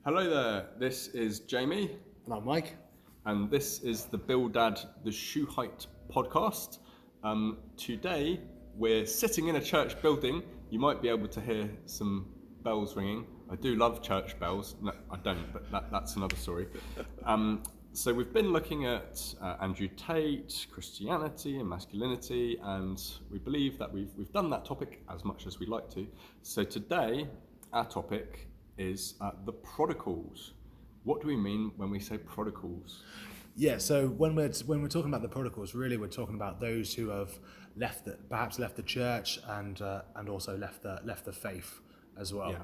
Hello there, this is Jamie, And I'm Mike. and this is the Bill Dad the Shoe Height podcast. Today we're sitting in a church building. You might be able to hear some bells ringing. I do love church bells. No, I don't, but that's another story. So we've been looking at Andrew Tate, Christianity and masculinity, and we believe that we've done that topic as much as we like to. So today our topic is the prodigals. What do we mean when we say prodigals? Yeah, so when we're talking about the prodigals, really we're talking about those who have perhaps left the church and also left the faith as well. Yeah.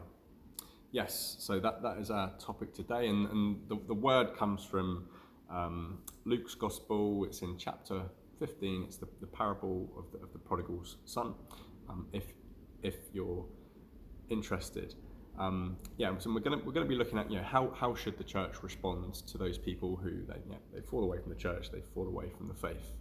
Yes, so that is our topic today, and the word comes from Luke's Gospel. It's in chapter 15. It's the parable of the prodigal's son. If you're interested, so we're gonna be looking at how should the church respond to those people who they fall away from the church, they fall away from the faith.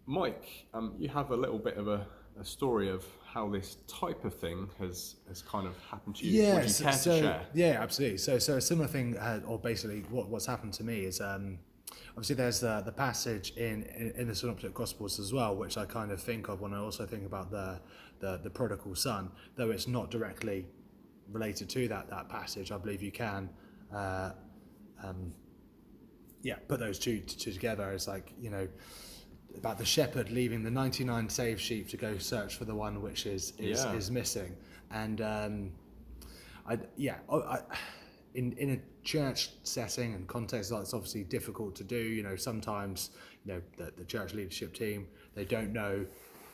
Mike, you have a little bit of a story of how this type of thing has kind of happened to you. Yeah, Would you care to share? Yeah, absolutely. So a similar thing, or basically what's happened to me is obviously there's the passage in the Synoptic Gospels as well, which I kind of think of when I also think about the prodigal son, though it's not directly related to that passage. I believe you can put those two together. It's like, about the shepherd leaving the 99 saved sheep to go search for the one which is missing. And in a church setting and context, that's obviously difficult to do. Sometimes the church leadership team, they don't know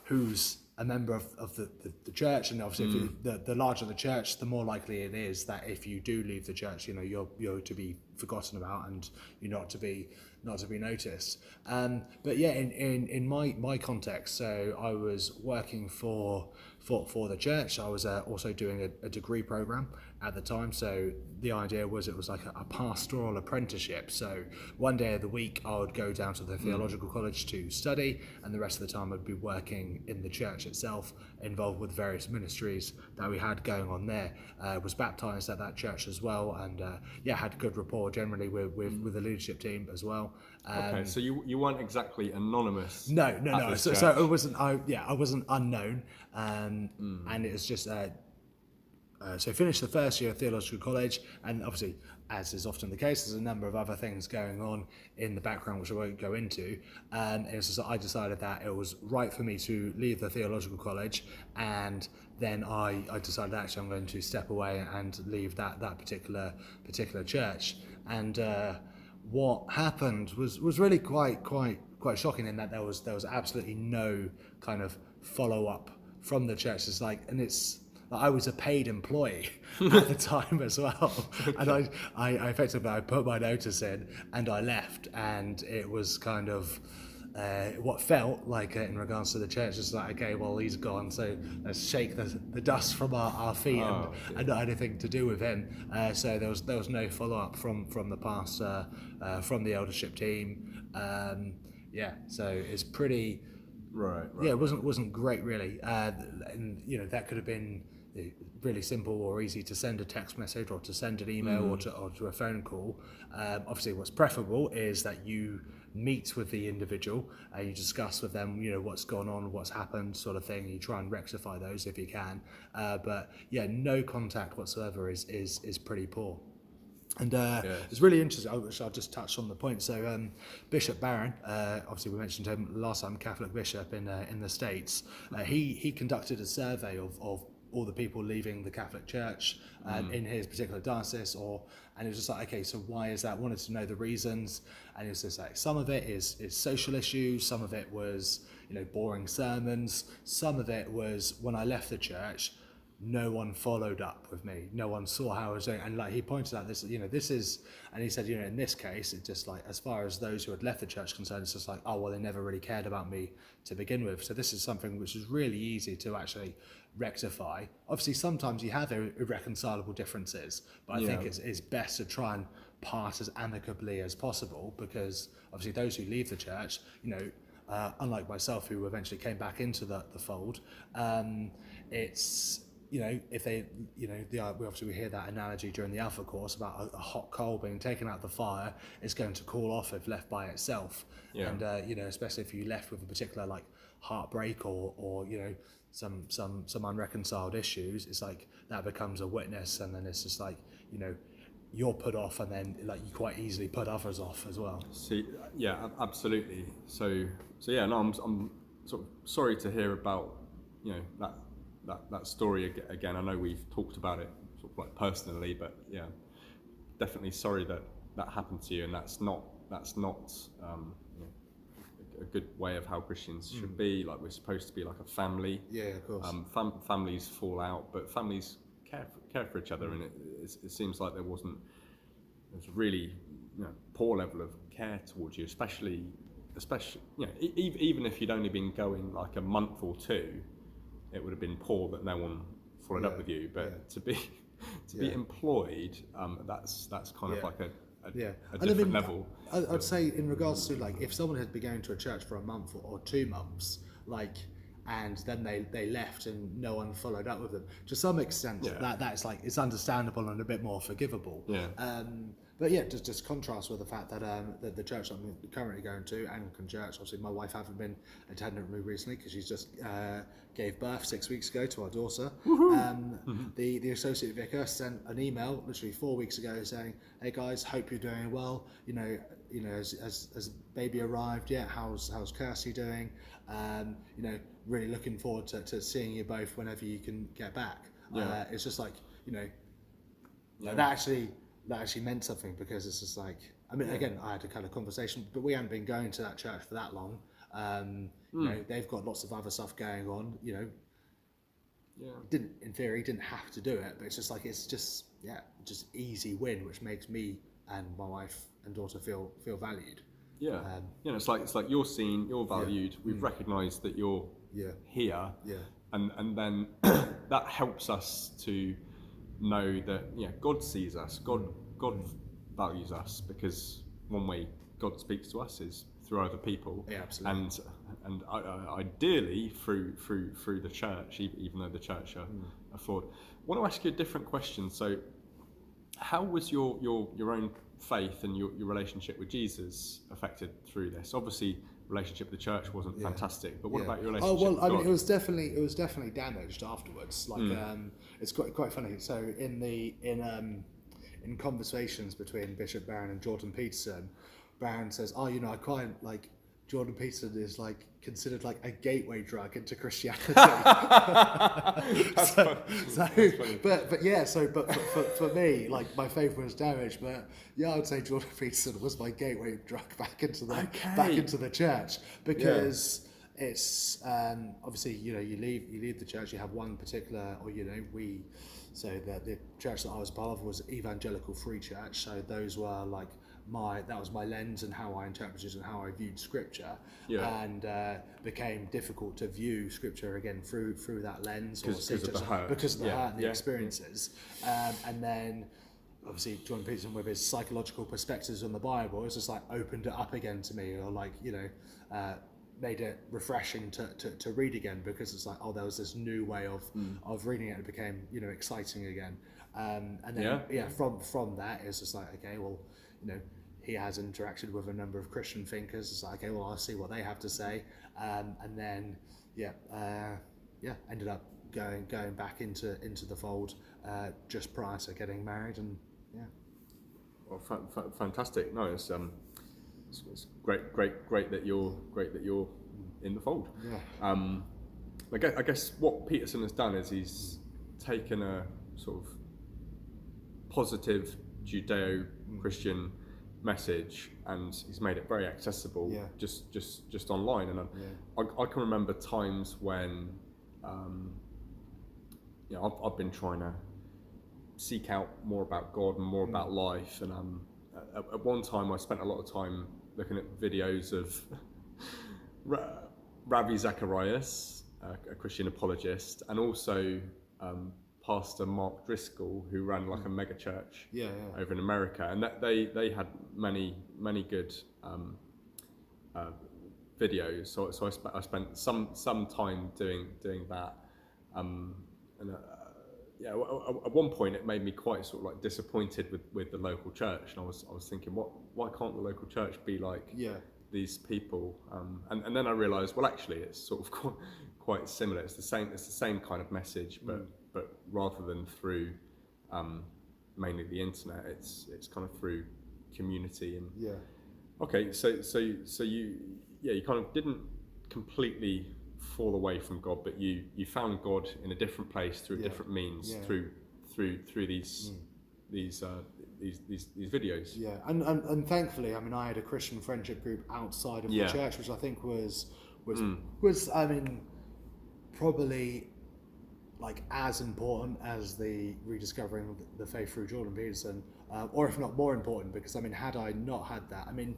who's a member of the church, and obviously if the larger the church, the more likely it is that if you do leave the church, you're to be forgotten about and you're not to be noticed. But yeah, in my context, so I was working for the church. I was also doing a degree program at the time. So the idea was it was like a pastoral apprenticeship. So one day of the week I would go down to the theological college to study, and the rest of the time I'd be working in the church itself, involved with various ministries that we had going on there. Was baptized at that church as well, and had good rapport generally with the leadership team as well. Okay, so you weren't exactly anonymous. No. So it wasn't. I wasn't unknown, and it was just. So I finished the first year of theological college, and obviously, as is often the case, there's a number of other things going on in the background which I won't go into. And it was just, I decided that it was right for me to leave the theological college, and then I decided actually I'm going to step away and leave that particular church. And what happened was really quite shocking in that there was absolutely no kind of follow up from the church. It's like, and it's. I was a paid employee at the time as well, and I effectively put my notice in and I left, and it was kind of what felt like in regards to the church is like, okay, well, he's gone, so let's shake the dust from our feet and not anything to do with him. So there was no follow up from the pastor, from the eldership team. So it's pretty. Right. Yeah, it wasn't great really, and that could have been really simple or easy to send a text message or to send an email or to a phone call. Obviously, what's preferable is that you meet with the individual and you discuss with them, what's gone on, what's happened, sort of thing. You try and rectify those if you can. But yeah, no contact whatsoever is pretty poor. And it's really interesting. I'll just touch on the point. So Bishop Barron, obviously we mentioned him last time, Catholic bishop in the States. He conducted a survey of all the people leaving the Catholic Church in his particular diocese, and it was just like, okay, so why is that? Wanted to know the reasons, and it was just like some of it is social issues, some of it was boring sermons, some of it was when I left the church, no one followed up with me. No one saw how I was doing. And like he pointed out this, this is, and he said, in this case, it's just like, as far as those who had left the church concerned, it's just like, oh, well, they never really cared about me to begin with. So this is something which is really easy to actually rectify. Obviously, sometimes you have irreconcilable differences, but I think it's best to try and part as amicably as possible, because obviously those who leave the church, unlike myself, who eventually came back into the fold, it's you know, if they, you know, we hear that analogy during the Alpha course about a hot coal being taken out of the fire, it's going to cool off if left by itself. Yeah. And you know, especially if you're left with a particular like heartbreak or you know some unreconciled issues, it's like that becomes a witness, and then it's just like, you know, you're put off, and then like you quite easily put others off as well. See, yeah, absolutely. So yeah, no, I'm sort of sorry to hear about, you know, that story again. I know we've talked about it sort of like personally, but yeah, definitely sorry that happened to you, and that's not you know, a good way of how Christians should be. Like, we're supposed to be like a family. Yeah, of course. Families fall out, but families care for each other, and it seems like there's a really, you know, poor level of care towards you, especially you know, even if you'd only been going like a month or two, it would have been poor that no one followed up with you. But to be employed, that's kind of like a different level. I'd say in regards to like, if someone had been going to a church for a month or 2 months, like, and then they left and no one followed up with them, to some extent that's like, it's understandable and a bit more forgivable. But yeah, just contrast with the fact that that the church I'm currently going to, Anglican Church, obviously my wife hasn't been attending me recently because she's just gave birth 6 weeks ago to our daughter. The associate vicar sent an email literally 4 weeks ago saying, "Hey guys, hope you're doing well. You know, as baby arrived, how's Kirsty doing? You know, really looking forward to seeing you both whenever you can get back." It's just like, you know, that actually meant something, because it's just like, I mean, again, I had a kind of conversation, but we hadn't been going to that church for that long. You know, they've got lots of other stuff going on, you know. In theory, didn't have to do it, but it's just like, it's just easy win, which makes me and my wife and daughter feel valued. You know, it's like you're seen, you're valued. We've recognised that you're here, and then that helps us to know that, you know, God sees us, God values us, because one way God speaks to us is through other people, absolutely. and ideally through the church, even though the church are flawed. I want to ask you a different question. So, how was your own faith and your relationship with Jesus affected through this? Obviously, relationship with the church wasn't fantastic, but what about your relationship with God? I mean, it was definitely damaged afterwards. Like, it's quite funny. So in conversations between Bishop Barron and Jordan Peterson, Barron says, "Oh, you know, I quite like Jordan Peterson is like considered like a gateway drug into Christianity." That's funny. But for me, like, my faith was damaged. But yeah, I would say Jordan Peterson was my gateway drug back into the church, because it's obviously, you know, you leave the church, you have one particular, or, you know, so the church that I was part of was Evangelical Free Church, so those were like that was my lens and how I interpreted and how I viewed scripture, and became difficult to view scripture again through that lens, because of the hurt and the experiences. And then obviously John Peterson, with his psychological perspectives on the Bible, it's just like opened it up again to me, or like, you know, made it refreshing to read again, because it's like, oh, there was this new way of reading it. It became, you know, exciting again. And then from that, it's just like, okay, well, you know, he has interacted with a number of Christian thinkers. It's like, okay, well, I'll see what they have to say. And then ended up going back into the fold just prior to getting married. And well, fantastic. No, it's great that you're in the fold. I guess what Peterson has done is he's taken a sort of positive Judeo-Christian message, and he's made it very accessible, just online. And I can remember times when you know, I've been trying to seek out more about God and more about life, and at one time I spent a lot of time looking at videos of Ravi Zacharias, a Christian apologist, and also Pastor Mark Driscoll, who ran like a mega church over in America, and that they had many good videos. So I spent some time doing that, and yeah, at one point it made me quite sort of like disappointed with the local church, and I was thinking, why can't the local church be like these people? And then I realised, well, actually, it's sort of quite similar. It's the same kind of message, but rather than through mainly the internet, it's kind of through community. And okay, so you kind of didn't completely fall away from God, but you found God in a different place through different means, through these videos. Yeah, and thankfully, I mean, I had a Christian friendship group outside of the church, which I think was I mean, probably like as important as the rediscovering the faith through Jordan Peterson, or if not more important, because I mean, had I not had that, I mean,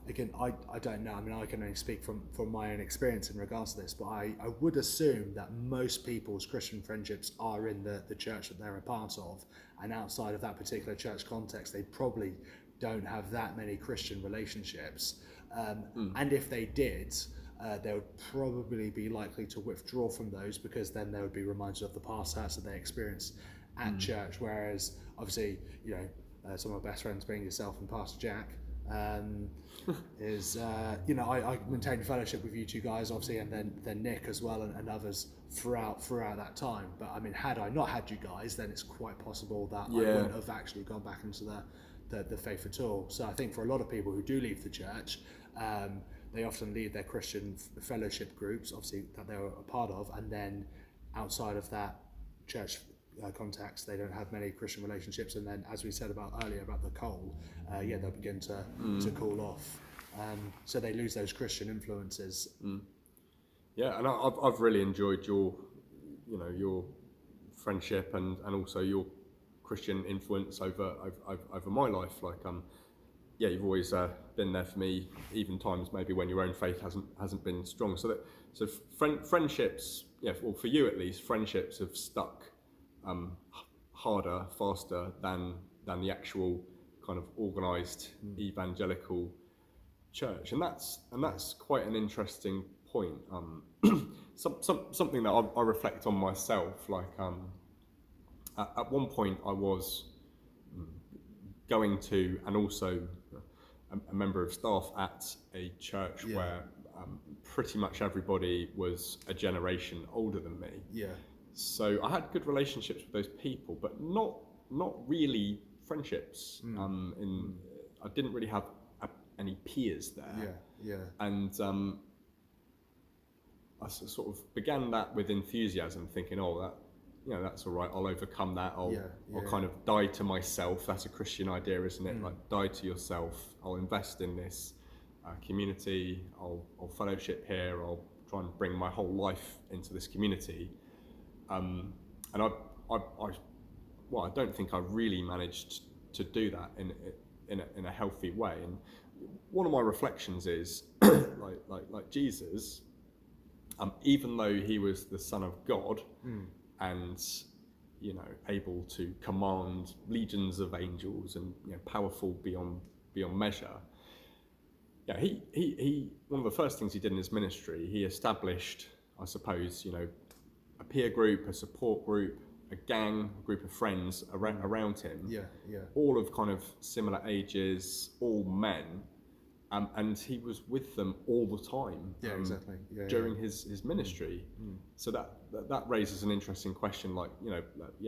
again, I don't know. I mean, I can only speak from my own experience in regards to this, but I would assume that most people's Christian friendships are in the church that they're a part of, and outside of that particular church context, they probably don't have that many Christian relationships. And if they did, they would probably be likely to withdraw from those, because then they would be reminded of the past hurts that they experienced at church. Whereas, obviously, you know, some of my best friends being yourself and Pastor Jack, is you know, I maintained fellowship with you two guys, obviously, and then Nick as well, and others throughout that time. But I mean, had I not had you guys, then it's quite possible that I wouldn't have actually gone back into the faith at all. So I think for a lot of people who do leave the church, they often leave their Christian fellowship groups, obviously, that they were a part of, and then outside of that church context, they don't have many Christian relationships, and then, as we said earlier about the coal, they'll begin to cool off. So they lose those Christian influences. Yeah, and I've really enjoyed your friendship and also your Christian influence over my life. Like you've always been there for me, even times maybe when your own faith hasn't been strong. So friendships, well, for you at least, friendships have stuck harder, faster than the actual kind of organised evangelical church, and that's quite an interesting point. Something that I reflect on myself. Like at one point, I was going to, and also a member of staff at a church where pretty much everybody was a generation older than me. So I had good relationships with those people, but not really friendships. I didn't really have any peers there. And I sort of began that with enthusiasm, thinking, that's all right. I'll overcome that. I'll kind of die to myself. That's a Christian idea, isn't it? Like, die to yourself. I'll invest in this community. I'll fellowship here. I'll try and bring my whole life into this community. And I don't think I really managed to do that in a healthy way. And one of my reflections is like Jesus, even though he was the Son of God and able to command legions of angels and powerful beyond measure. He one of the first things he did in his ministry, he established, I suppose, a peer group, a support group, a gang, a group of friends around him, all of kind of similar ages, all men, and he was with them all the time. During his ministry. So that raises an interesting question, like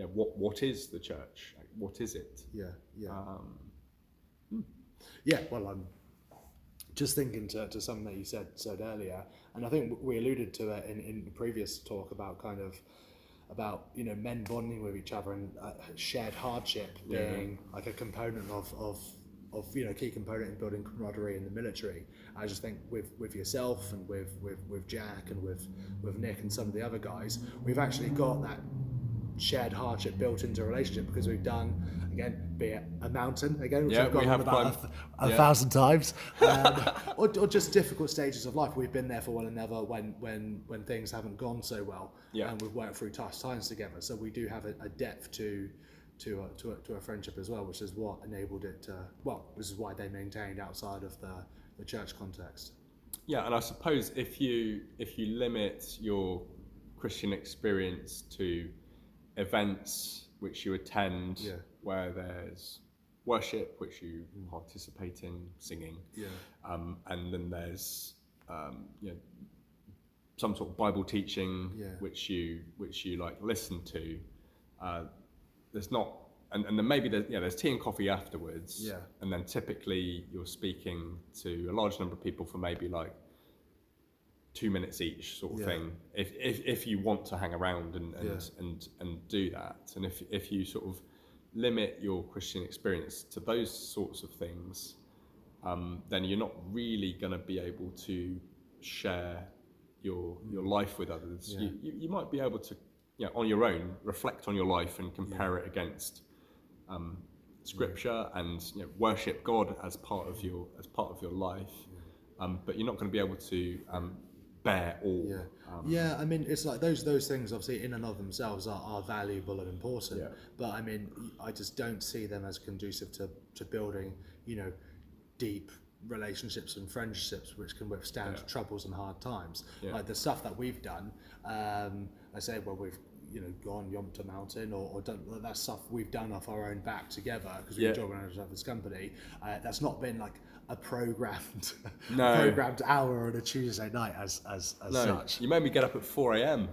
what is the church? Like, what is it? Well, I'm just thinking to something that you said earlier, and I think we alluded to it in the previous talk about men bonding with each other and shared hardship being like a component of key component in building camaraderie in the military. I just think with yourself and with Jack and with Nick and some of the other guys, we've actually got that shared hardship built into a relationship, because we've done, again, be it a mountain, again, which I've gone on about a thousand times, or just difficult stages of life. We've been there for one another when things haven't gone so well, and we've worked through tough times together. So we do have a depth to a friendship as well, which is what enabled it to, this is why they maintained outside of the church context. And I suppose if you limit your Christian experience to events which you attend Yeah. where there's worship which you participate in, singing, and then there's some sort of Bible teaching which you like listen to. There's not, and then maybe there's tea and coffee afterwards, and then typically you're speaking to a large number of people for maybe like 2 minutes each, sort of thing. If you want to hang around and do that, and if you sort of limit your Christian experience to those sorts of things, then you're not really going to be able to share your life with others. You might be able to, on your own, reflect on your life and compare it against Scripture and worship God as part of your life. But you're not going to be able to bear all. I mean, it's like those things obviously in and of themselves are valuable and important. But I mean, I just don't see them as conducive to building, deep relationships and friendships which can withstand troubles and hard times. Like the stuff that we've done, I say, well, we've gone Yomta Mountain or done that stuff we've done off our own back together because we enjoy one another's company. That's not been like a programmed hour on a Tuesday night as such. You made me get up at 4 a.m.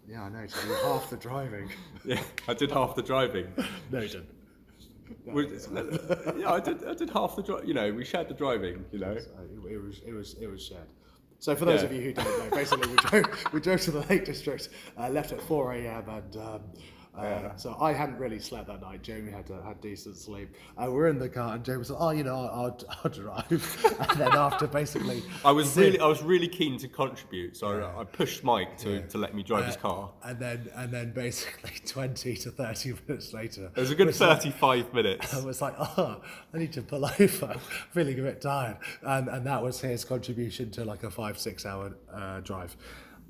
Yeah, I know. To do half the driving. Yeah, I did half the driving. No, you didn't. I did half the drive. We shared the driving. It was shared. So for those of you who don't know, basically we drove to the Lake District, left at 4 a.m. and so I hadn't really slept that night. Jamie had decent sleep. We're in the car and Jamie was like, I'll drive. And then after basically, I was really keen to contribute, so I pushed Mike to let me drive his car. And then basically 20 to 30 minutes later, it was a good 35 minutes. I was like, I need to pull over, feeling a bit tired, and that was his contribution to like a 5-6 hour drive.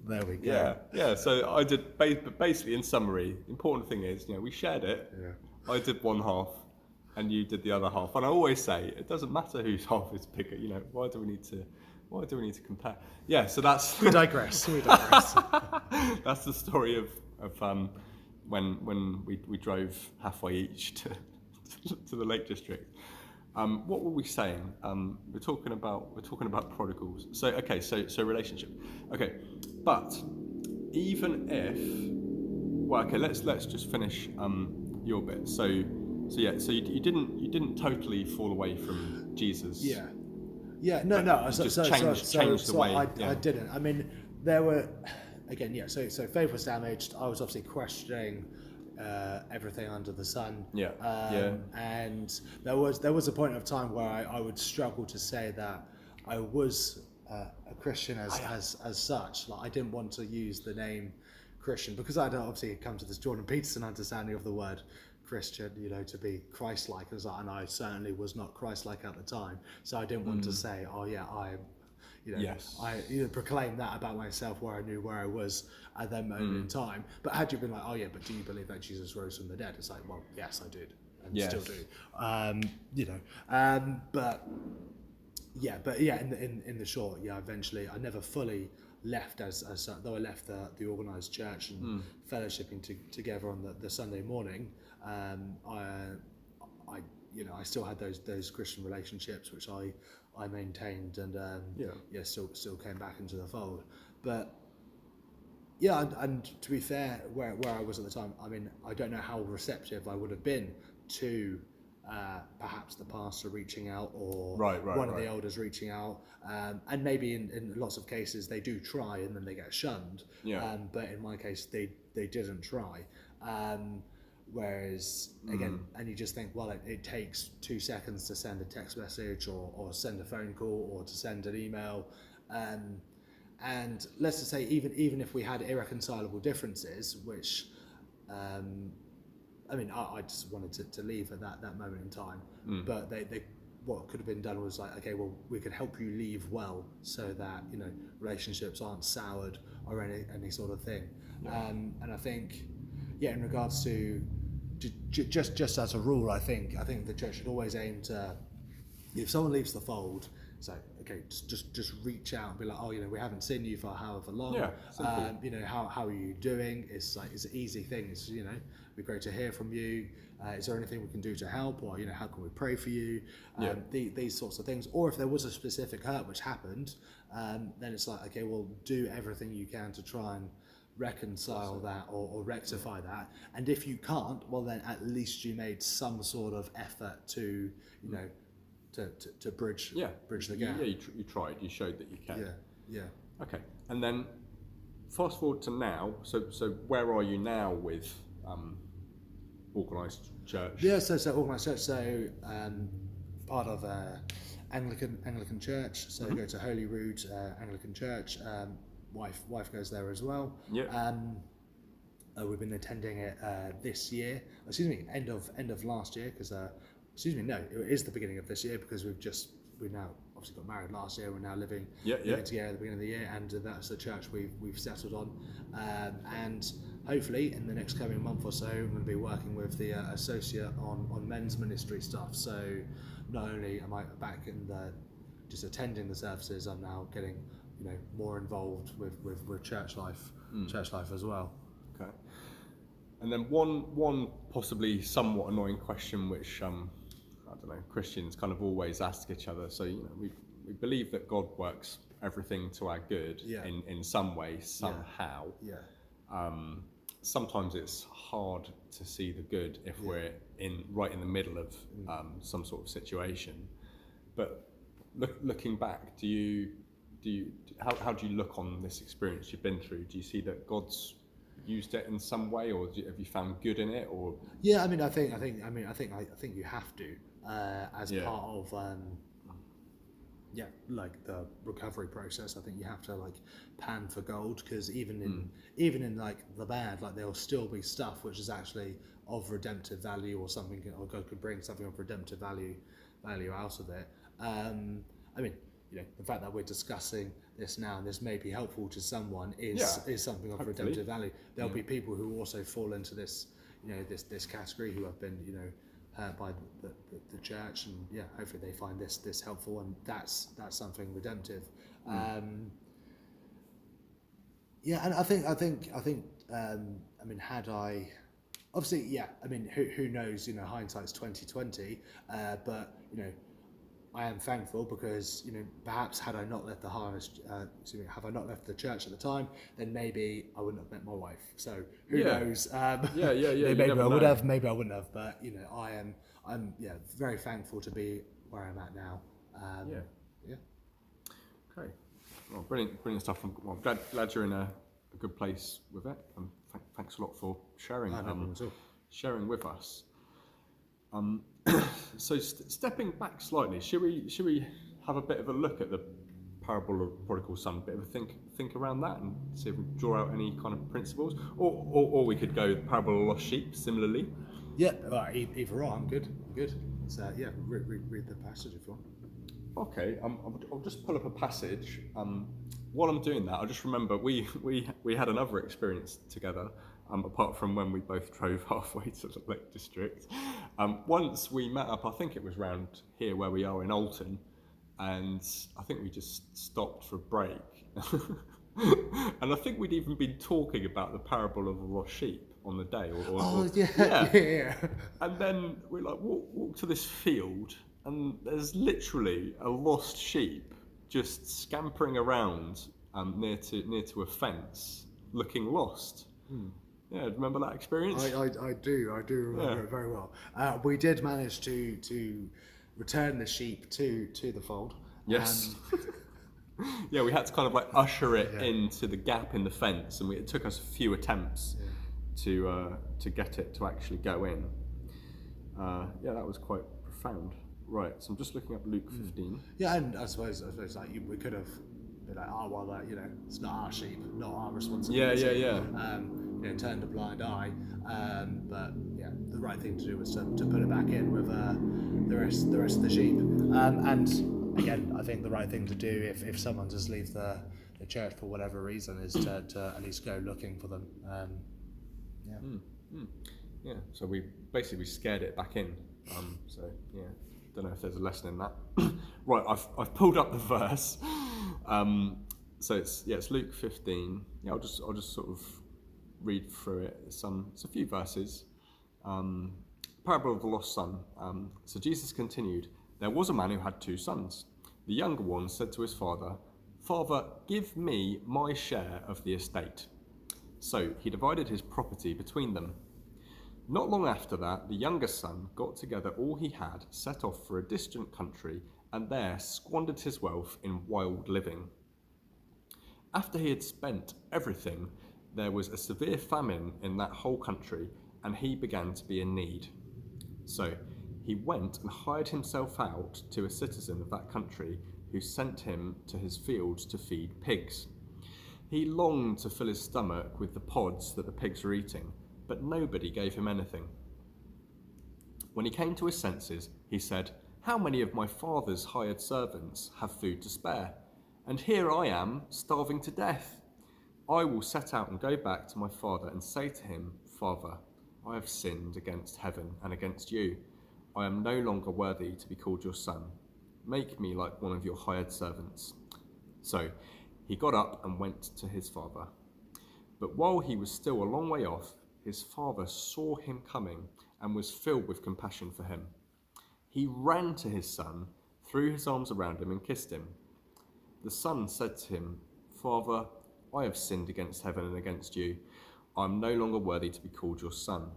There we go. Yeah. So I did, basically, in summary, the important thing is, we shared it. I did one half, and you did the other half. And I always say, it doesn't matter whose half is bigger. Why do we need to compare? Yeah. So that's we digress. That's the story of when we drove halfway each to the Lake District. What were we saying? We're talking about prodigals. So relationship. Okay, but even if, let's just finish your bit. So you didn't totally fall away from Jesus. No. Changed the way. I didn't. I mean, there were So faith was damaged. I was obviously questioning everything under the sun. And there was a point of time where I would struggle to say that I was a Christian as such. Like I didn't want to use the name Christian because I'd obviously come to this Jordan Peterson understanding of the word Christian, to be Christ-like, and I certainly was not Christ-like at the time. So I didn't want to say, I am. I proclaimed that about myself where I knew where I was at that moment in time. But had you been like, but do you believe that Jesus rose from the dead? It's like, well, yes, I did, and still do. In the short, eventually, I never fully left as though I left the organised church and fellowshipping together on the Sunday morning. I still had those Christian relationships which I maintained and still came back into the fold. But and to be fair, where I was at the time, I mean, I don't know how receptive I would have been to perhaps the pastor reaching out or one of the elders reaching out, and maybe in lots of cases they do try and then they get shunned. But in my case, they didn't try. Whereas again, and you just think, well, it takes 2 seconds to send a text message or send a phone call or to send an email, and let's just say even if we had irreconcilable differences, which I just wanted to leave at that moment in time, but they what could have been done was like, okay, well, we could help you leave well so that relationships aren't soured or any sort of thing. And I think in regards to just as a rule, I think the church should always aim to, if someone leaves the fold, So okay, just reach out and be like, oh, we haven't seen you for however long. Yeah, simple. How are you doing? It's an easy thing. It's it'd be great to hear from you. Is there anything we can do to help, or how can we pray for you? These sorts of things. Or if there was a specific hurt which happened, then it's like, okay, well, do everything you can to try and reconcile that or rectify that. And if you can't, well, then at least you made some sort of effort to to bridge the gap. Yeah, you tried. You showed that you can. Yeah. Okay, and then fast forward to now. So where are you now with organised church? Yeah, so organised church. So part of Anglican church. So go to Holyrood Anglican Church. Wife goes there as well. Yeah. We've been attending it this year. End of last year, because no, it is the beginning of this year, because we now obviously got married last year. We're now living together at the beginning of the year, and that's the church we've settled on. And hopefully in the next coming month or so, I'm going to be working with the associate on men's ministry stuff. So not only am I back in just attending the services, I'm now getting more involved with church life as well. Okay. And then one possibly somewhat annoying question, which I don't know, Christians kind of always ask each other. So we believe that God works everything to our good in some way, somehow. Yeah. Sometimes it's hard to see the good if we're right in the middle of some sort of situation. But looking back, how do you look on this experience you've been through? Do you see that God's used it in some way, or have you found good in it? Or I think you have to as part of like the recovery process. I think you have to pan for gold, because even in like the bad, like there'll still be stuff which is actually of redemptive value, or something, or God could bring something of redemptive value out of it. The fact that we're discussing this now, and this may be helpful to someone, is something of redemptive value. There'll be people who also fall into this, this category, who have been, hurt by the church, and hopefully they find this helpful, and that's something redemptive. And I think had I obviously who knows, hindsight's 2020, but I am thankful, because perhaps had I not left have I not left the church at the time, then maybe I wouldn't have met my wife. So who knows? Maybe I would have, maybe I wouldn't have. But I'm very thankful to be where I'm at now. Okay. Well, brilliant stuff. Well, glad you're in a good place with it, and thanks a lot for sharing sharing with us. So stepping back slightly, should we have a bit of a look at the parable of prodigal son, a bit of a think around that, and see if we draw out any kind of principles, or we could go parable of lost sheep similarly. Either or, I'm good. So read the passage if you want. Okay, I'll just pull up a passage. While I'm doing that, I just remember we had another experience together. Apart from when we both drove halfway to the Lake District. Once we met up, I think it was round here where we are in Alton, and I think we just stopped for a break. And I think we'd even been talking about the parable of the lost sheep on the day. Yeah. And then we walk to this field, and there's literally a lost sheep just scampering around near to a fence, looking lost. Yeah, remember that experience? I do remember it very well. We did manage to return the sheep to the fold. Yes. We had to kind of usher it into the gap in the fence, and it took us a few attempts to get it to actually go in. That was quite profound. Right, so I'm just looking up Luke 15. Yeah, and I suppose we could have been like, oh well, it's not our sheep, not our responsibility. Turned a blind eye, but the right thing to do was to put it back in with the rest of the sheep. And again, I think the right thing to do if someone just leaves the church for whatever reason is to at least go looking for them. So we scared it back in. Don't know if there's a lesson in that. Right, I've pulled up the verse. So it's Luke 15. Yeah, I'll just sort of read through it. It's a few verses. Parable of the lost son. So Jesus continued, there was a man who had 2 sons. The younger one said to his father, Father, give me my share of the estate. So he divided his property between them. Not long after that, the younger son got together all he had, set off for a distant country, and there squandered his wealth in wild living. After he had spent everything, there was a severe famine in that whole country, and he began to be in need. So he went and hired himself out to a citizen of that country, who sent him to his fields to feed pigs. He longed to fill his stomach with the pods that the pigs were eating, but nobody gave him anything. When he came to his senses, he said, How many of my father's hired servants have food to spare? And here I am, starving to death. I will set out and go back to my father and say to him, Father, I have sinned against heaven and against you. I am no longer worthy to be called your son. Make me like one of your hired servants. So he got up and went to his father. But while he was still a long way off, his father saw him coming and was filled with compassion for him. He ran to his son, threw his arms around him and kissed him. The son said to him, Father, I have sinned against heaven and against you. I am no longer worthy to be called your son.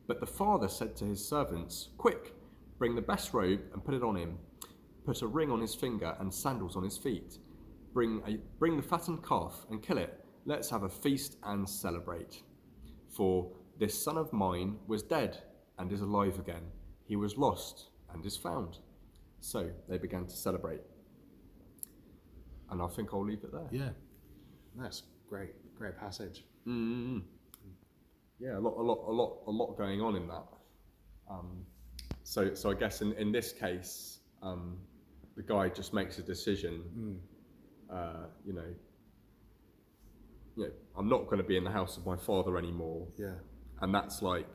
But the father said to his servants, Quick, bring the best robe and put it on him. Put a ring on his finger and sandals on his feet. Bring the fattened calf and kill it. Let's have a feast and celebrate. For this son of mine was dead and is alive again. He was lost and is found. So they began to celebrate. And I think I'll leave it there. Yeah, that's great passage. Mm-hmm. Yeah, a lot going on in that. So I guess in this case, the guy just makes a decision. I'm not going to be in the house of my father anymore. Yeah, and that's like,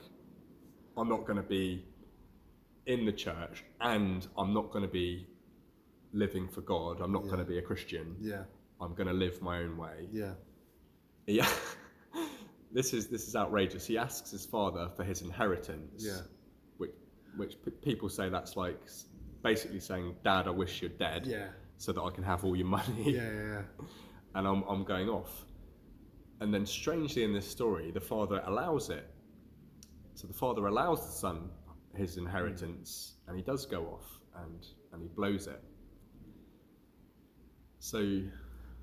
I'm not going to be in the church, and I'm not going to be living for God. I'm not going to be a Christian. Yeah, I'm going to live my own way. Yeah. Yeah. This is outrageous. He asks his father for his inheritance. Yeah. Which people say that's like basically saying, Dad, I wish you're dead. Yeah. So that I can have all your money. Yeah. And I'm going off. And then strangely in this story, the father allows it. So the father allows the son his inheritance, and he does go off and he blows it. So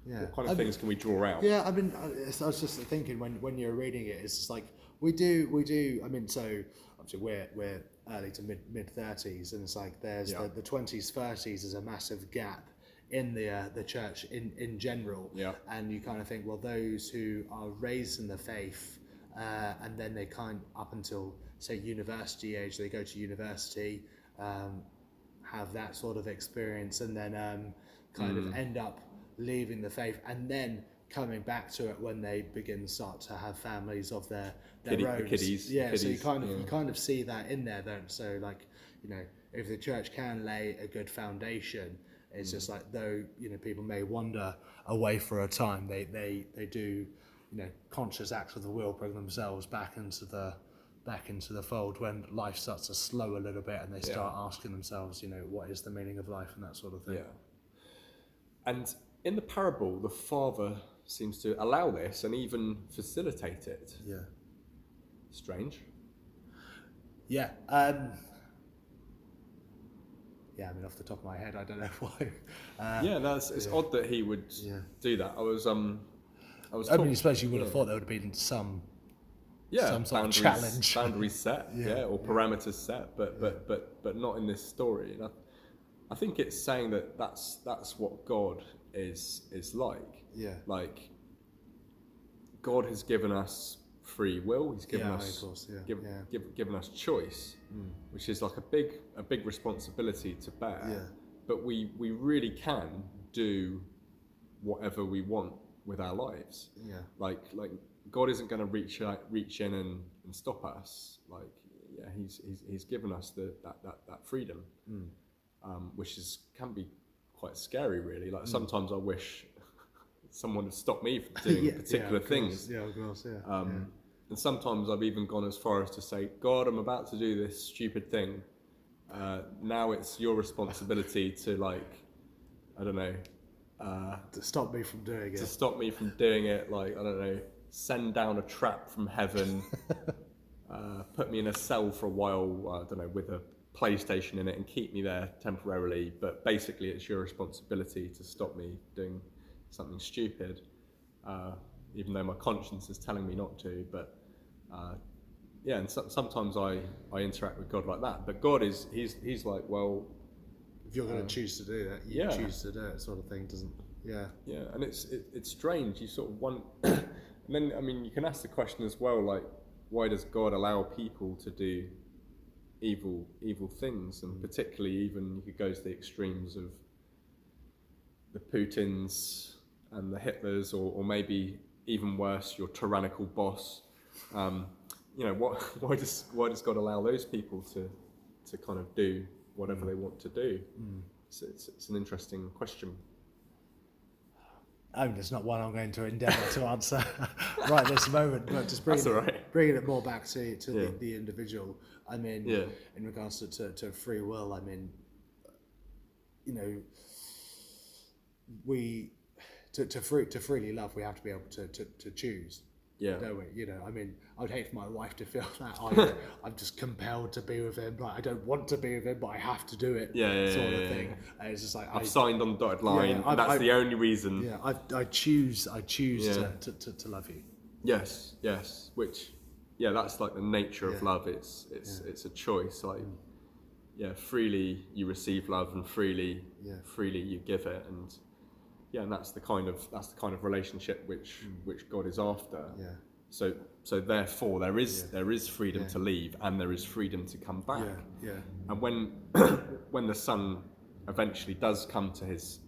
what kind of things can we draw out? Yeah, I mean, I was just thinking when you're reading it, it's just like we do. I mean, so obviously we're early to mid 30s, and it's like there's the 20s, 30s is a massive gap in the church in general. Yeah. And you kind of think, well, those who are raised in the faith, and then they up until say university age, they go to university, have that sort of experience, and then kind of end up leaving the faith and then coming back to it when they start to have families of their own. The kiddies. So you kind of see that in there then. So like, if the church can lay a good foundation, it's just like, though people may wander away for a time, they do conscious acts of the will bring themselves back into the fold when life starts to slow a little bit, and they start asking themselves, what is the meaning of life, and that sort of thing. Yeah. And in the parable, the father seems to allow this and even facilitate it. Yeah. Strange. Yeah. Yeah, I mean, off the top of my head, I don't know why. It's odd that he would do that. I mean, I suppose you would have thought there would have been some sort of challenge, boundaries set, or parameters set, but not in this story. And I think it's saying that that's what God is like. Yeah. Like, God has given us free will. He's given us given us choice, which is like a big responsibility to bear. Yeah. But we really can do whatever we want with our lives. Yeah. Like God isn't going to reach in and stop us. Like, he's given us that freedom, which can be quite scary, really. Like sometimes I wish someone would stop me from doing particular things. Yeah, of course, And sometimes I've even gone as far as to say, God, I'm about to do this stupid thing. Now it's your responsibility to, like, I don't know, to stop me from doing it. To stop me from doing it, like, I don't know, send down a trap from heaven, put me in a cell for a while, I don't know, with a PlayStation in it and keep me there temporarily. But basically, it's your responsibility to stop me doing something stupid, even though my conscience is telling me not to. But and sometimes I interact with God like that. But God he's like, well, if you're going to choose to do that, you choose to do it, sort of thing, doesn't? Yeah. And it's strange. You sort of want, and then I mean, you can ask the question as well, like, why does God allow people to do evil things? And particularly, even you could go to the extremes of the Putins and the Hitlers, or maybe even worse, your tyrannical boss. Why does God allow those people to kind of do whatever they want to do? So it's an interesting question. I mean, it's not one I'm going to endeavour to answer right this moment, but just bringing it more back to the individual. I mean, in regards to free will, I mean, to freely love, we have to be able to choose. Yeah. Don't we? I mean, I would hate for my wife to feel that I'm just compelled to be with him. Like, I don't want to be with him, but I have to do it. Sort of thing. And it's just like I've signed on the dotted line. And that's the only reason. Yeah, I choose to love you. Yes. Which, that's like the nature of love. It's a choice. Like, freely you receive love, and freely you give it, and. And that's the kind of relationship which God is after. Yeah. So therefore there is freedom to leave, and there is freedom to come back. Yeah. And when the son eventually does come to his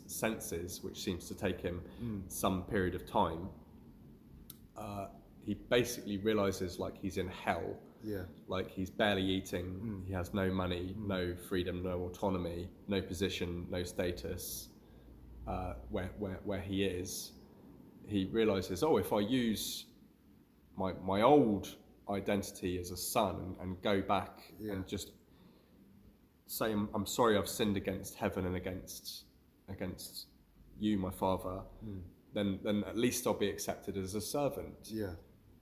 senses, which seems to take him some period of time, he basically realizes, like, he's in hell. Yeah. Like, he's barely eating. He has no money, no freedom, no autonomy, no position, no status. Where he is, he realizes, if I use my old identity as a son and go back and just say, I'm sorry, I've sinned against heaven and against you, my father, then at least I'll be accepted as a servant. Yeah.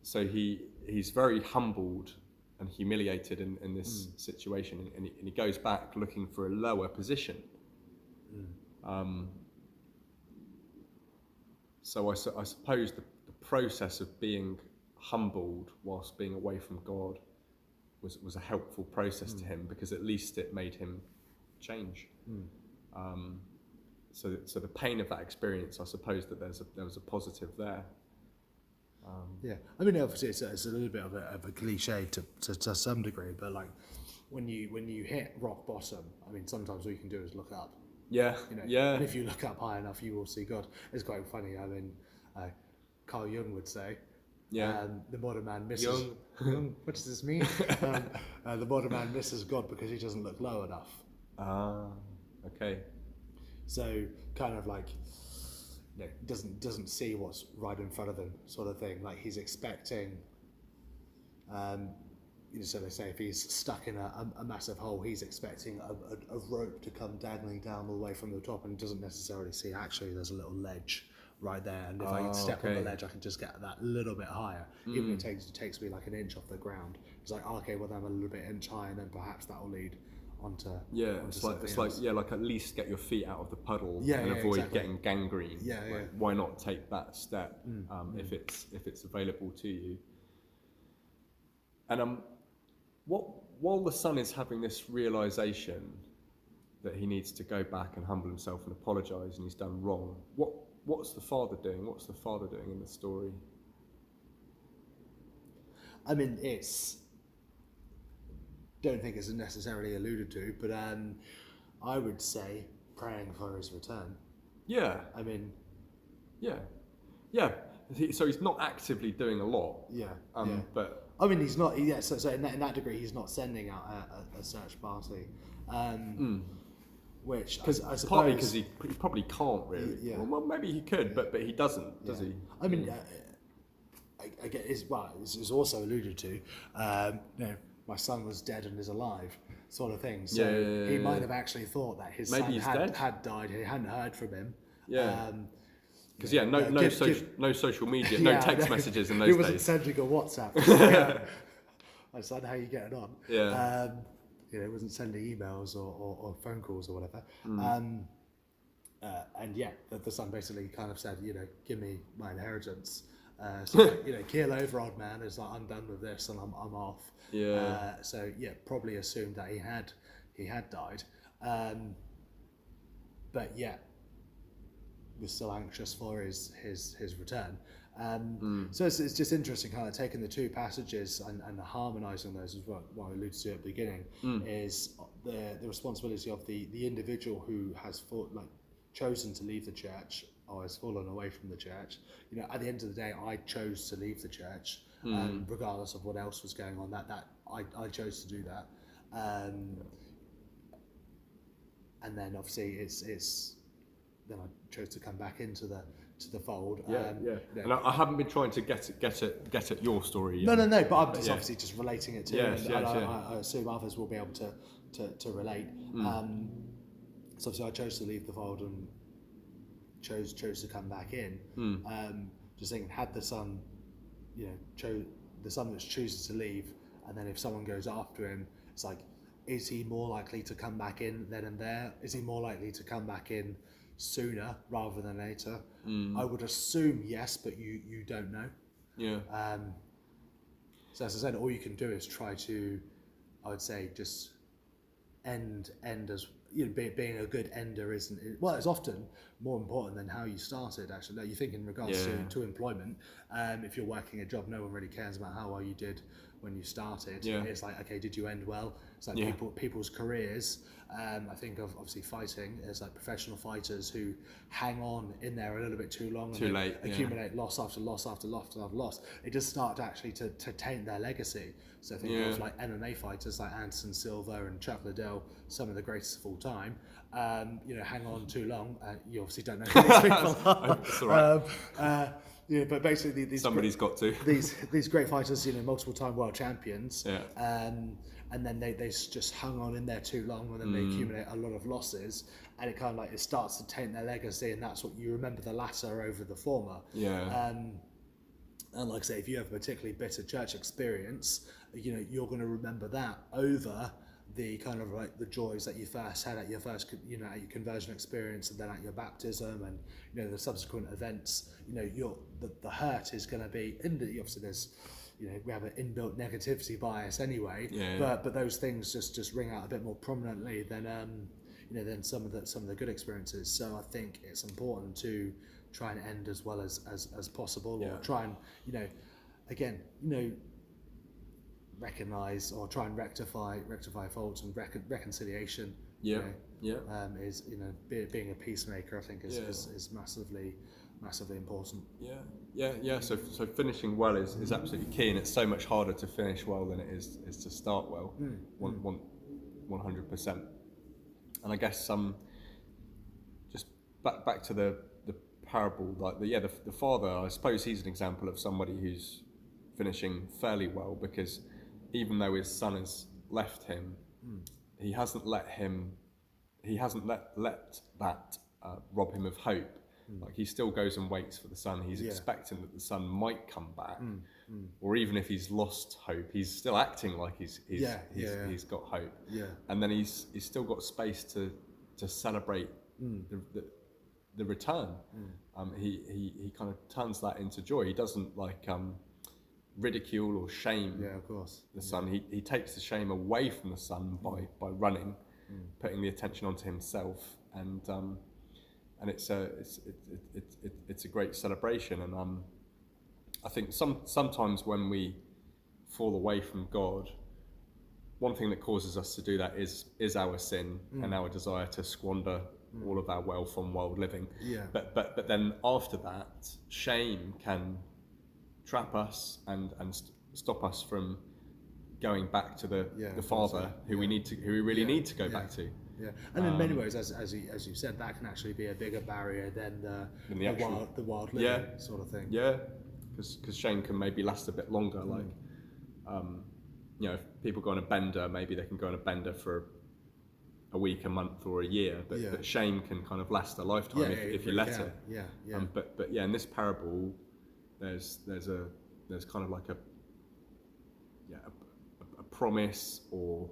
So he's very humbled and humiliated in this situation, and he goes back looking for a lower position. So I suppose the process of being humbled whilst being away from God was a helpful process to him, because at least it made him change. So the pain of that experience, I suppose that there was a positive there. I mean, obviously it's a little bit of a cliche to some degree, but like when you hit rock bottom, I mean, sometimes all you can do is look up. And if you look up high enough, you will see God. It's quite funny. I mean, Carl Jung would say, the modern man misses. Jung, what does this mean? The modern man misses God because he doesn't look low enough. Okay. So kind of like, doesn't see what's right in front of him, sort of thing. Like, he's expecting. So they say if he's stuck in a massive hole, he's expecting a rope to come dangling down all the way from the top, and doesn't necessarily see actually there's a little ledge right there, and if I can step on the ledge, I can just get that little bit higher. Even if it takes me like an inch off the ground, it's like, okay, well then I'm a little bit inch high, and then perhaps that will lead onto like at least get your feet out of the puddle and avoid getting gangrene. Why not take that step if it's available to you? And while the son is having this realization that he needs to go back and humble himself and apologize, and he's done wrong, what's the father doing? What's the father doing in the story? I mean, don't think it's necessarily alluded to, but I would say praying for his return. Yeah. I mean, yeah. So he's not actively doing a lot. Yeah. But I mean, he's not. Yeah, so in that degree, he's not sending out a search party, which I suppose partly because he probably can't really. Yeah. Well, maybe he could, but he doesn't, does he? I mean, I get it's also alluded to. My son was dead and is alive, sort of thing. So he might have actually thought that his son had died. He hadn't heard from him. Yeah. Because no social media, no text messages in those days. He wasn't sending a WhatsApp. My son, how are you getting on? Yeah. He wasn't sending emails or phone calls or whatever. And the son basically kind of said, give me my inheritance. Keel over, old man. It's like, I'm done with this and I'm off. Yeah. Probably assumed that he had died. But was still anxious for his return. So it's just interesting, kind of taking the two passages and harmonising those, is what I alluded to at the beginning, is the responsibility of the individual who has chosen to leave the church or has fallen away from the church. At the end of the day, I chose to leave the church, regardless of what else was going on. That I chose to do that, and then obviously it's then I chose to come back into the fold. And I haven't been trying to get at your story. No, but I'm just obviously just relating it to it, and I assume others will be able to relate. So obviously I chose to leave the fold and chose to come back in. Just thinking, had the son, the son that chooses to leave, and then if someone goes after him, it's like, is he more likely to come back in then and there? Is he more likely to come back in sooner rather than later? I would assume yes, but you don't know. So as I said, all you can do is try to, I would say, just end as being a good ender isn't it? Well, it's often more important than how you started. Actually, you think in regards to employment, if you're working a job, no one really cares about how well you did when you started. It's like, okay, did you end well? It's like people's careers. I think of obviously fighting as like professional fighters who hang on in there a little bit too long, too late, accumulate loss after loss after loss after loss. It just start actually to taint their legacy. So think of like MMA fighters like Anderson Silva and Chuck Liddell, some of the greatest of all time. Hang on too long. You obviously don't know who these people are. That's all right. But basically somebody's got to. These great fighters, multiple time world champions. And then they just hung on in there too long, and then they accumulate a lot of losses, and it kind of like it starts to taint their legacy, and that's what you remember, the latter over the former. And like I say, if you have a particularly bitter church experience, you're going to remember that over the kind of like the joys that you first had at your first, at your conversion experience, and then at your baptism, and the subsequent events. The hurt is going to be, obviously there's, we have an inbuilt negativity bias anyway, but those things just ring out a bit more prominently than than some of the good experiences. So I think it's important to try and end as well as possible, or try and again recognize or try and rectify faults, and reconciliation. Is being a peacemaker, I think is massively important. So finishing well is absolutely key, and it's so much harder to finish well than it is to start well. 100%. And I guess just back to the parable, like the father, I suppose he's an example of somebody who's finishing fairly well, because even though his son has left him, he hasn't let that rob him of hope. Like, he still goes and waits for the son. He's expecting that the son might come back, or even if he's lost hope, he's still acting like he's got hope. And then he's still got space to celebrate the return. He kind of turns that into joy. He doesn't ridicule or shame the son. He takes the shame away from the son by running, putting the attention onto himself, and it's a great celebration. And I think sometimes when we fall away from God, one thing that causes us to do that is our sin and our desire to squander all of our wealth on world living. But then after that, shame can trap us and stop us from going back to the Yeah, Father who we really need to go back to. Yeah, and in many ways, as you said, that can actually be a bigger barrier than the wild living sort of thing. Yeah, because shame can maybe last a bit longer. Like, you know, if people go on a bender, maybe they can go on a bender for a week, a month, or a year. But shame can kind of last a lifetime if you let it. Yeah, yeah. But yeah, in this parable, there's kind of like a promise or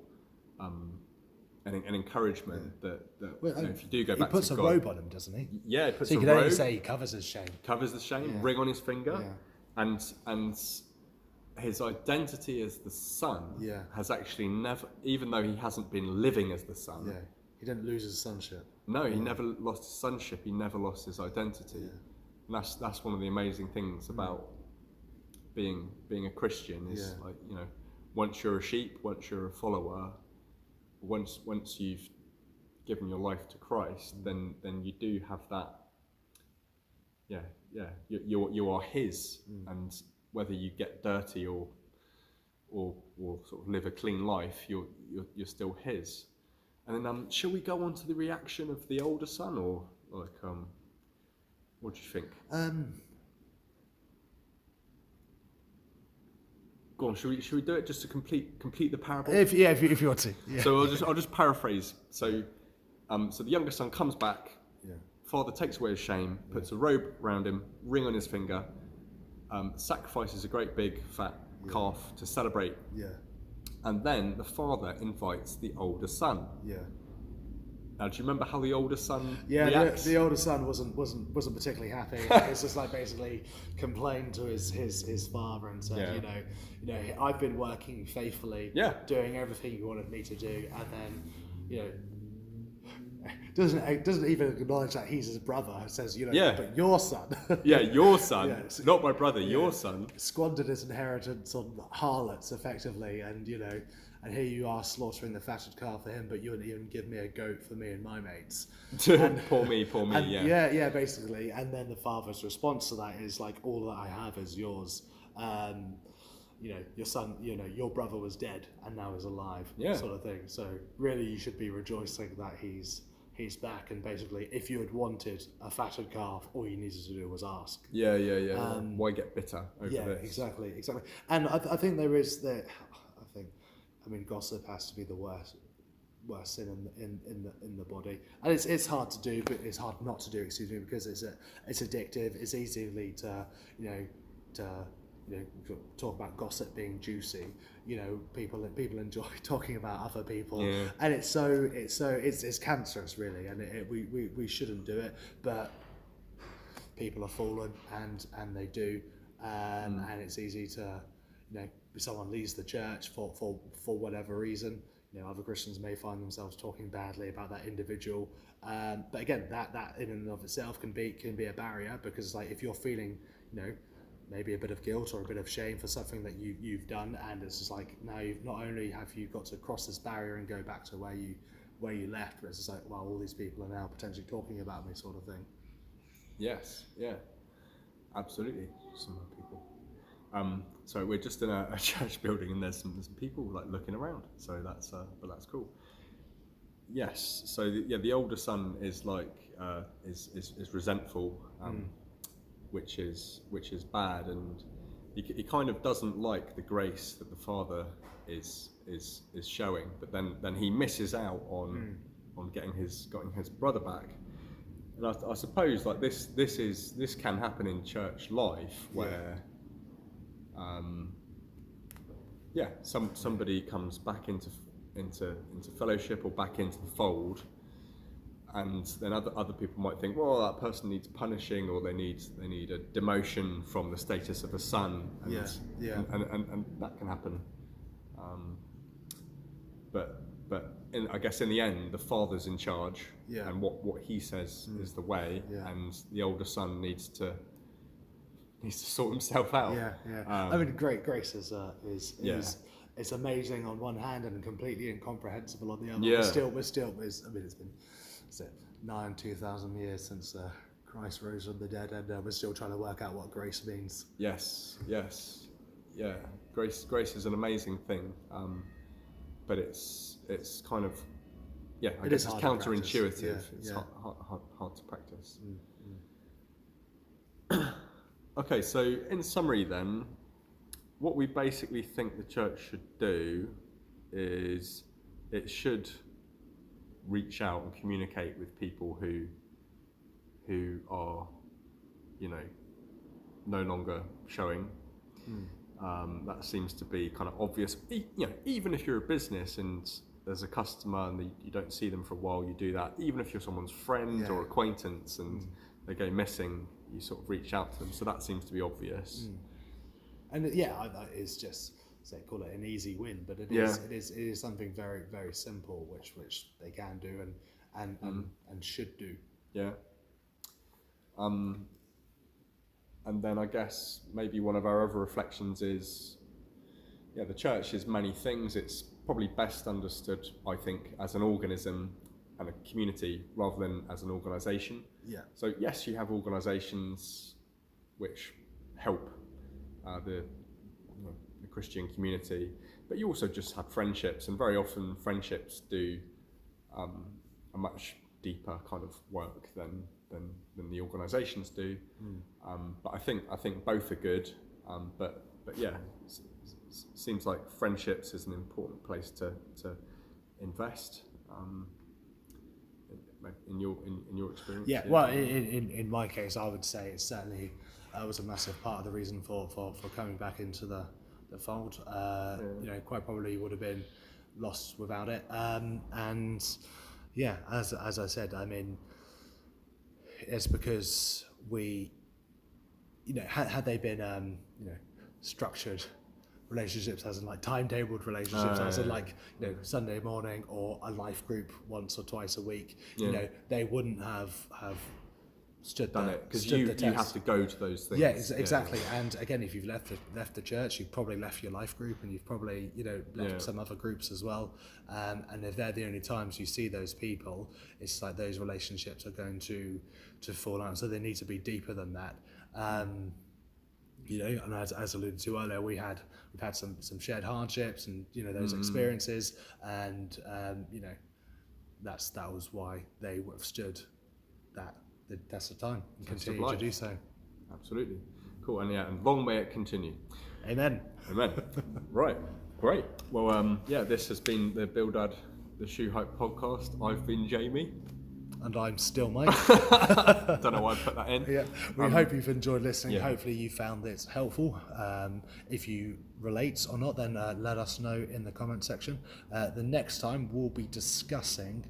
an encouragement that you know, if you do go back to God, he puts a robe on him, doesn't he? Yeah, he puts so a you robe. can only say he covers his shame. Covers the shame, ring on his finger, and his identity as the son has actually never, even though he hasn't been living as the son. Yeah, he didn't lose his sonship. No, he never lost his sonship. He never lost his identity. Yeah. And that's one of the amazing things about being a Christian is like, you know, once you're a sheep, once you're a follower, once you've given your life to Christ, then you do have that. You are His, and whether you get dirty or sort of live a clean life, you're still His. And then, shall we go on to the reaction of the older son, or like, what do you think? Go on, should we do it just to complete the parable? If you want to. Yeah. So I'll just paraphrase. So the younger son comes back. Yeah. Father takes away his shame, puts a robe around him, ring on his finger, sacrifices a great big fat calf to celebrate. Yeah. And then the father invites the older son. Yeah. Now, do you remember how the older son reacts? The older son wasn't particularly happy. It's just like basically complained to his father and said, you know, I've been working faithfully, doing everything you wanted me to do, and then, you know, doesn't even acknowledge that he's his brother. It says, you know, but your son. Your son, not my brother. Your son squandered his inheritance on harlots, effectively, and you know. And here you are slaughtering the fatted calf for him, but you wouldn't even give me a goat for me and my mates. Poor me, and, yeah, basically. And then the father's response to that is like, all that I have is yours. You know, your son, you know, your brother was dead and now is alive, sort of thing. So really, you should be rejoicing that he's back. And basically, if you had wanted a fatted calf, all you needed to do was ask. Yeah. Why get bitter over this? Yeah, exactly. And I think there is that. I mean, gossip has to be the worst sin in the body, and it's hard to do, but it's hard not to do. Excuse me, because it's addictive. It's easily to talk about gossip being juicy. You know, people enjoy talking about other people, and it's cancerous, really, and we shouldn't do it, but people are fallen, and they do, and it's easy to, you know. If someone leaves the church for whatever reason, you know, other Christians may find themselves talking badly about that individual. But again, that in and of itself can be a barrier, because like if you're feeling, you know, maybe a bit of guilt or a bit of shame for something that you've done, and it's just like now you've not only have you got to cross this barrier and go back to where you left, but it's just like, well, all these people are now potentially talking about me, sort of thing. Yes, yeah, absolutely. Some people. So we're just in a church building, and there's some people like looking around. So that's cool. Yes. So the older son is like is resentful, which is bad, and he kind of doesn't like the grace that the father is showing. But then he misses out on getting his brother back. And I suppose like this can happen in church life where. Somebody comes back into fellowship or back into the fold, and then other people might think, well, that person needs punishing, or they need a demotion from the status of a son, and that can happen. But I guess in the end, the father's in charge, and what he says is the way, and the older son needs to sort himself out. I mean, grace is it's amazing on one hand and completely incomprehensible on the other. We're still. I mean, it's been 2,000 years since Christ rose from the dead, and we're still trying to work out what grace means. Yes. yeah, grace is an amazing thing, but it's kind of, yeah, I guess it's counterintuitive. It's hard to practice. Okay, so in summary then, what we basically think the church should do is it should reach out and communicate with people who are, you know, no longer showing. That seems to be kind of obvious. You know, even if you're a business and there's a customer and you don't see them for a while, you do that. Even if you're someone's friend or acquaintance and they go missing, you sort of reach out to them. So that seems to be obvious. And it's just, say, call it an easy win, but it is something very, very simple, which they can do and should do. Yeah. And then I guess maybe one of our other reflections is, the church is many things. It's probably best understood, I think, as an organism and a community rather than as an organisation. Yeah. So yes, you have organisations which help the Christian community, but you also just have friendships, and very often friendships do a much deeper kind of work than the organisations do. But I think both are good. But yeah, seems like friendships is an important place to invest. In your experience. Yeah. Well, in my case, I would say it certainly was a massive part of the reason for coming back into the fold. Quite probably would have been lost without it. And yeah, as I said, I mean, it's because we, had they been, structured relationships, as in like timetabled relationships, as in like, Sunday morning or a life group once or twice a week, they wouldn't have stood done it, because you have to go to those things. Yeah, exactly. And again, if you've left the church, you've probably left your life group, and you've probably left some other groups as well. And if they're the only times you see those people, it's like those relationships are going to fall out. So they need to be deeper than that. And as alluded to earlier, we've had some shared hardships and those experiences, and that was why they withstood the test of time and continue to do so. Absolutely. Cool. And long may it continue. Amen. Right. Great. Well, this has been the Bildad, the Shoe Hype podcast. I've been Jamie. And I'm still Mike. Don't know why I put that in. Yeah. We hope you've enjoyed listening. Hopefully you found this helpful. If you relate or not, then let us know in the comment section. The next time we'll be discussing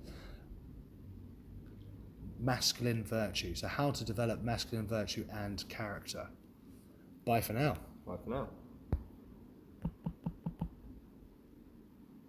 masculine virtue. So how to develop masculine virtue and character. Bye for now. Bye for now.